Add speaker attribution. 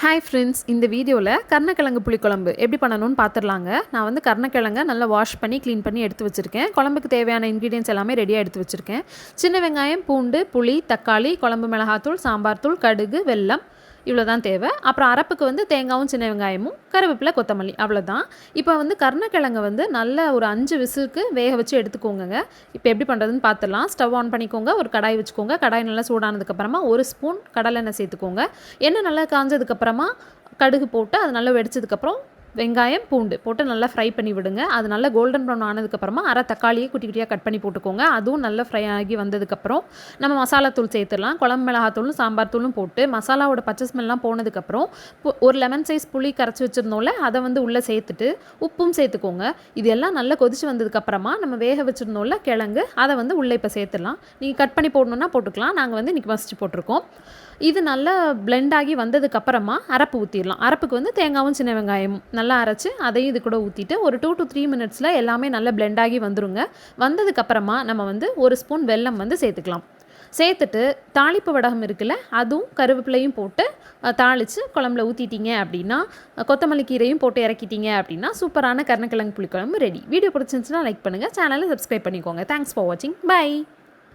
Speaker 1: Hi friends, இந்த வீடியோவில் கருணக்கிழங்கு புளிக்குழம்பு எப்படி பண்ணணும்னு பார்த்துடலாங்க. நான் வந்து கருணக்கிழங்கை நல்லா வாஷ் பண்ணி க்ளீன் பண்ணி எடுத்து வச்சுருக்கேன். குழம்புக்கு தேவையான இன்க்ரீடியன்ஸ் எல்லாமே ரெடியாக எடுத்து வச்சுருக்கேன். சின்ன வெங்காயம், பூண்டு, புளி, தக்காளி, குழம்பு மிளகாத்தூள், சாம்பார் தூள், கடுகு, வெல்லம் இவ்வளோ தான் தேவை. அப்புறம் அரைப்புக்கு வந்து தேங்காயும் சின்ன வெங்காயமும் கருவேப்பிலை, கொத்தமல்லி அவ்வளோதான். இப்போ வந்து கருணக்கிழங்கை வந்து நல்ல ஒரு 5 விசிலுக்கு வேக வச்சு எடுத்துக்கோங்க. இப்போ எப்படி பண்ணுறதுன்னு பார்த்துடலாம். ஸ்டவ் ஆன் பண்ணிக்கோங்க. ஒரு கடாய் வச்சுக்கோங்க. கடாய் நல்லா சூடானதுக்கப்புறமா 1 ஸ்பூன் கடலெண்ணெய் சேர்த்துக்கோங்க. எண்ணெய் நல்லா காஞ்சதுக்கப்புறமா கடுகு போட்டு அது நல்லா வெடிச்சதுக்கப்புறம் வெங்காயம், பூண்டு போட்டு நல்லா ஃப்ரை பண்ணி விடுங்க. அது நல்லா கோல்டன் ப்ரௌன் ஆனதுக்கப்புறமா அரை தக்காளியை குட்டி குட்டியாக கட் பண்ணி போட்டுக்கோங்க. அதுவும் நல்லா ஃப்ரை ஆகி வந்ததுக்கப்புறம் நம்ம மசாலா தூள் சேர்த்துடலாம். குழம்பு மிளகாத்தூளும் சாம்பார் தூளும் போட்டு மசாலாவோட பச்சை ஸ்மெல்லாம் போனதுக்கப்புறம் ஒரு லெமன் சைஸ் புளி கரைச்சி வச்சுருந்தோம்ல, அதை வந்து உள்ளே சேர்த்துட்டு உப்பும் சேர்த்துக்கோங்க. இது எல்லாம் நல்லா கொதிச்சு வந்ததுக்கப்புறமா நம்ம வேக வச்சுருந்தோம்ல கிழங்கு, அதை வந்து உள்ளே இப்போ சேர்த்துடலாம். நீங்கள் கட் பண்ணி போடணுன்னா போட்டுக்கலாம். நாங்கள் வந்து இன்றைக்கி ஃபஸ்ட்டு போட்டிருக்கோம். இது நல்லா பிளெண்ட் ஆகி வந்ததுக்கப்புறமா அரைப்பு ஊற்றிடலாம். அரைப்புக்கு வந்து தேங்காயும் சின்ன வெங்காயமும் நல்லா அரைச்சி அதையும் இது கூட ஊற்றிட்டு ஒரு 2 to 3 மினிட்ஸில் எல்லாமே நல்லா பிளெண்ட் ஆகி வந்துருங்க. வந்ததுக்கப்புறமா நம்ம வந்து 1 ஸ்பூன் வெல்லம் வந்து சேர்த்துக்கலாம். சேர்த்துட்டு தாளிப்பு வடகம் இருக்குல்ல, அதுவும் கருவேப்பிலையும் போட்டு தாளித்து குழம்புல ஊற்றிட்டீங்க அப்படின்னா, கொத்தமல்லி கீரையும் போட்டு இறக்கிட்டீங்க அப்படின்னா சூப்பரான கருணக்கிழங்கு புளிக்குழம்பு ரெடி. வீடியோ பிடிச்சிருந்துச்சுன்னா லைக் பண்ணுங்கள், சேனலை சப்ஸ்கிரைப் பண்ணிக்கோங்க. தேங்க்ஸ் ஃபார் வாட்சிங். பை.